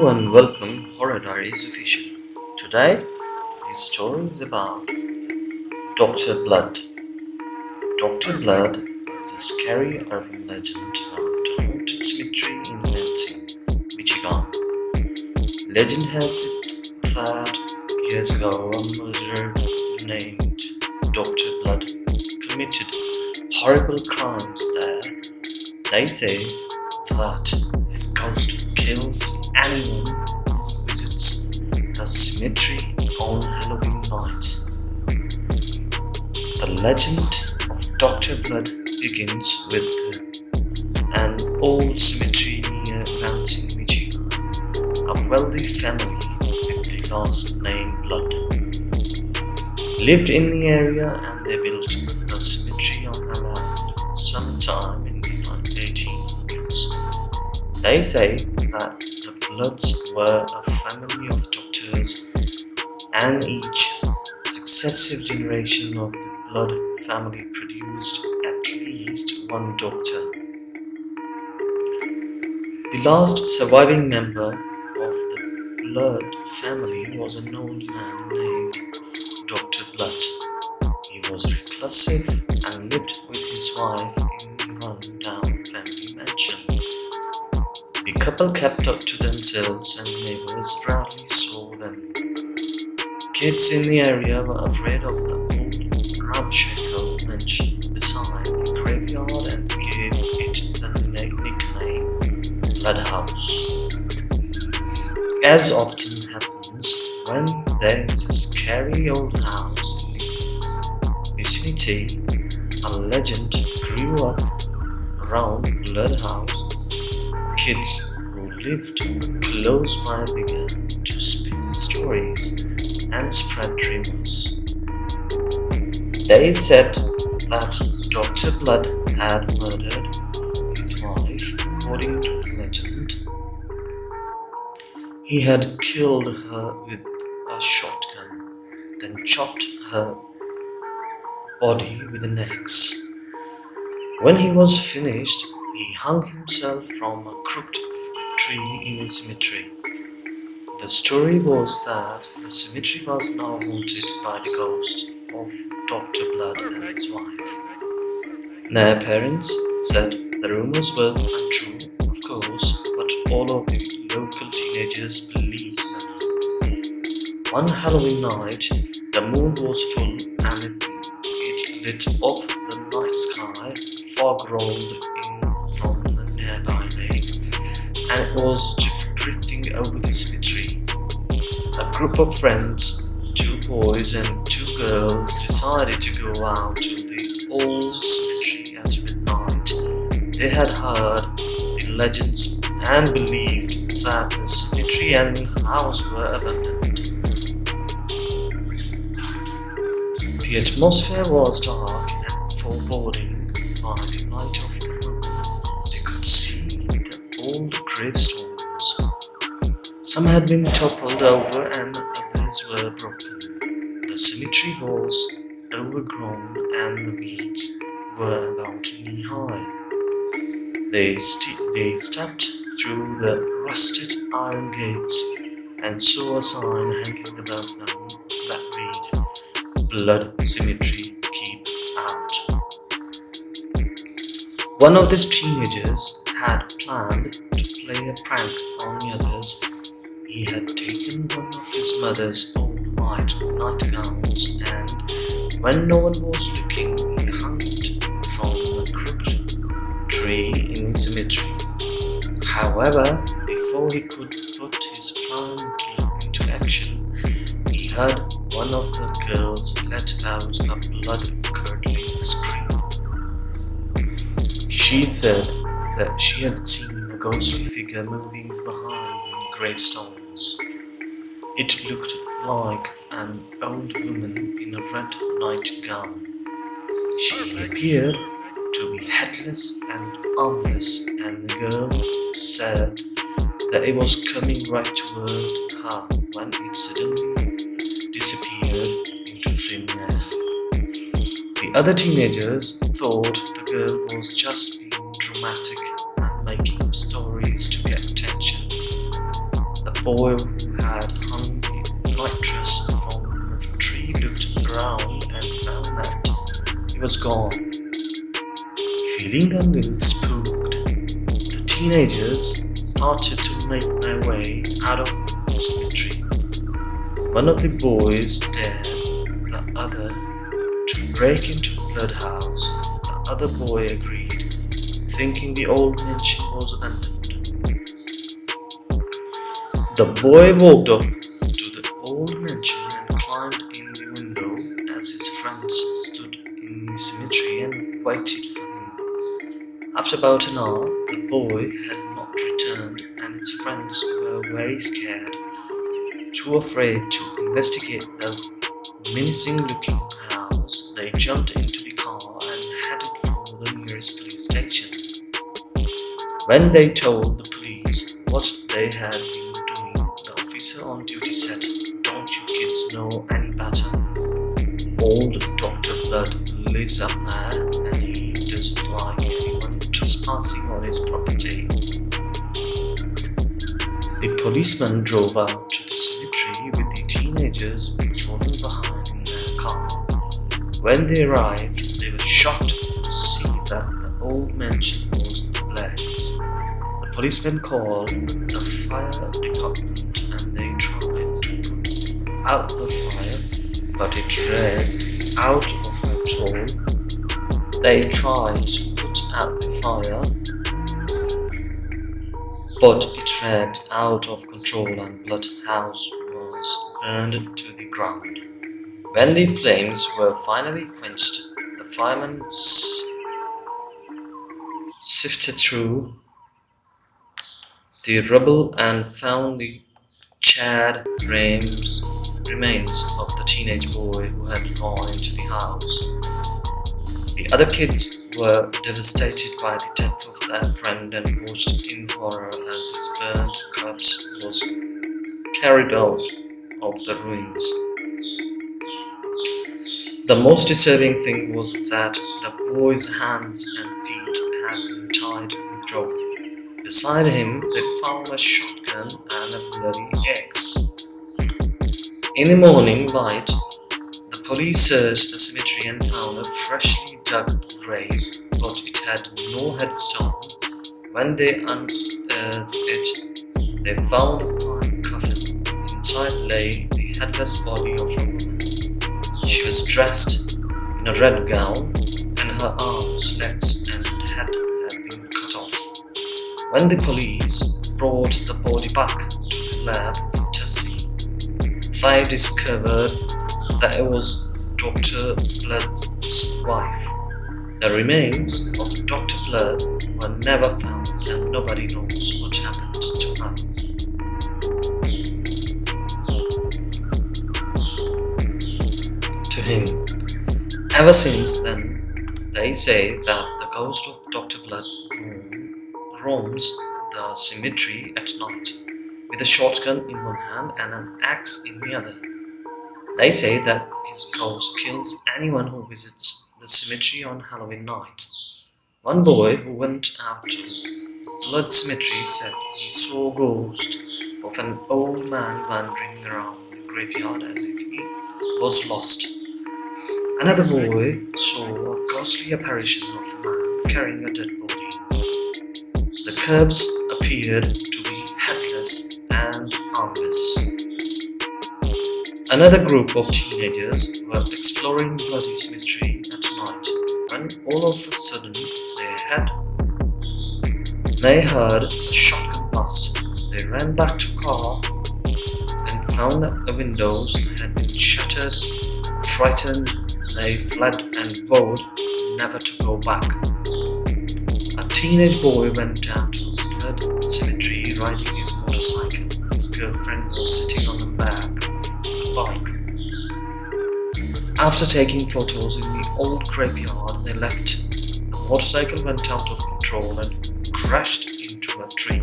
and welcome Horror Diaries Official. Today, this story is about Dr. Blood. Dr. Blood is a scary urban legend about a haunted cemetery in Lansing, Michigan. Legend has it that years ago a murderer named Dr. Blood committed horrible crimes there. They say that his ghost kills anyone who visits the cemetery on Halloween night. The legend of Dr. Blood begins with an old cemetery near Lansing, Michigan. A wealthy family with the last name Blood lived in the area, and they built the cemetery on the land sometime in the 1800s. They say that the Bloods were a family of doctors, and each successive generation of the Blood family produced at least one doctor. The last surviving member of the Blood family was a known man named Dr. Blood. He was reclusive and lived with his wife in the run-down family mansion. The couple kept up to themselves, and neighbors rarely saw them. Kids in the area were afraid of the old ramshackle mansion beside the graveyard and gave it the nickname Blood House. As often happens when there is a scary old house in the vicinity, a legend grew up around Blood House. Kids who lived close by began to spin stories and spread rumors. They said that Dr. Blood had murdered his wife. According to the legend, he had killed her with a shotgun, then chopped her body with an axe. When he was finished, he hung himself from a crooked tree in a cemetery. The story was that the cemetery was now haunted by the ghost of Dr. Blood and his wife. Their parents said the rumors were untrue, of course, but all of the local teenagers believed them. One Halloween night, the moon was full and it lit up the night sky. Fog rolled in from the nearby lake, and it was drifting over the cemetery. A group of friends, 2 boys and 2 girls, decided to go out to the old cemetery at midnight. They had heard the legends and believed that the cemetery and the house were abandoned. The atmosphere was dark and foreboding. By the light of the moon, they could see the old gravestones. Some had been toppled over and others were broken. The cemetery was overgrown and the weeds were about knee-high. They stepped through the rusted iron gates and saw a sign hanging above them that read, "Blood Cemetery, keep out." One of the teenagers had planned to play a prank on the others. He had taken one of his mother's old white nightgowns, and when no one was looking, he hung it from the crooked tree in the cemetery. However, before he could put his plan into action, he heard one of the girls let out a blood-curdling scream. She said that she had seen a ghostly figure moving behind the gravestones. It looked like an old woman in a red nightgown. She appeared to be headless and armless, and the girl said that it was coming right toward her when it suddenly disappeared into thin air. The other teenagers thought the girl was just being dramatic and making up stories to get attention. The boy who had hung the nightdress from a tree looked around and found that he was gone. Feeling a little spooked, the teenagers started to make their way out of the cemetery. One of the boys dared the other to break into the blood house. The other boy agreed, thinking the old mansion was abandoned. The boy walked up to the old mansion and climbed in the window as his friends stood in the cemetery and waited for him. After about an hour, the boy had not returned and his friends were very scared, too afraid to investigate the menacing looking house. They jumped into the car and headed for the nearest police station. When they told the police what they had been doing, the officer on duty said, "Don't you kids know any better? Old Dr. Blood lives up there and he doesn't like anyone trespassing on his property." The policeman drove out to the cemetery with the teenagers falling behind in their car. When they arrived, they were shocked to see that the old mansion was ablaze. The policemen called the fire department and they tried to put out the fire, but it raged out of control. They tried to put out the fire, but it raged out of control and Blood House was burned to the ground. When the flames were finally quenched, the firemen sifted through the rubble and found the charred remains of the teenage boy who had gone into the house. The other kids were devastated by the death of their friend and watched in horror as his burned corpse was carried out of the ruins. The most disturbing thing was that the boy's hands and feet had been tied with rope. Beside him, they found a shotgun and a bloody axe. In the morning light, the police searched the cemetery and found a freshly dug grave, but it had no headstone. When they unearthed it, they found a pine coffin. Inside lay the headless body of a woman. She was dressed in a red gown, and her arms, legs, and head had been cut off. When the police brought the body back to the lab for testing, they discovered that it was Dr. Blood's wife. The remains of Dr. Blood were never found, and nobody knows what happened to her. To him. Ever since then, they say that the ghost of Dr. Blood roams the cemetery at night, with a shotgun in one hand and an axe in the other. They say that his ghost kills anyone who visits the cemetery on Halloween night. One boy who went out to Blood Cemetery said he saw a ghost of an old man wandering around the graveyard as if he was lost. Another boy saw a ghostly apparition of a man carrying a dead body. The corpse appeared to be headless and armless. Another group of teenagers were exploring Bloody Cemetery at night when all of a sudden they heard a shotgun blast. They ran back to car and found that the windows had been shattered. Frightened, they fled and vowed never to go back. A teenage boy went down to Blood Cemetery riding his motorcycle. His girlfriend was sitting on the back of the bike. After taking photos in the old graveyard, they left. The motorcycle went out of control and crashed into a tree.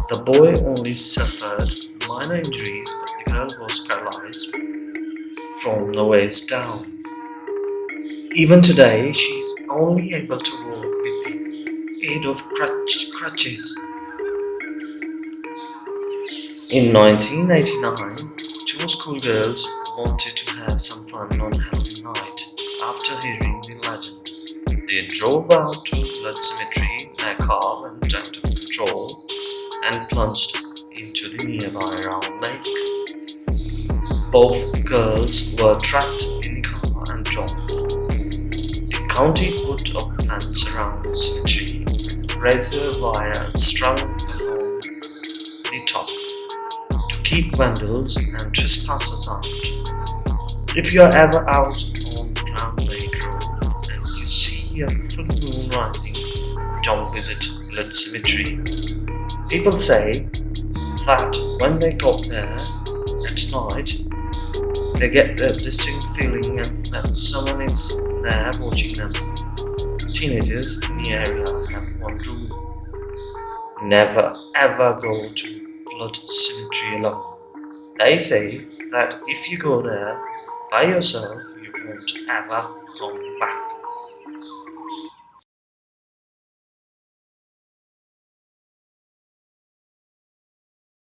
The boy only suffered minor injuries, but the girl was paralyzed from the waist down. Even today, she is only able to walk with the aid of crutches. In 1989, two schoolgirls wanted to have some fun on Halloween night. After hearing the legend, they drove out to Blood Cemetery in a car went out of control and plunged into the nearby round lake. Both girls were trapped in the car and drowned. The county put up a fence around the cemetery with razor wire strung along the top to keep vandals and trespassers out. If you are ever out on Crown Lake Road and you see a full moon rising, don't visit Blood Cemetery. People say that when they go there at night, they get a distinct feeling that someone is there watching them. Teenagers in the area have one rule: never ever go to Blood Cemetery alone. They say that if you go there by yourself, you won't ever come back.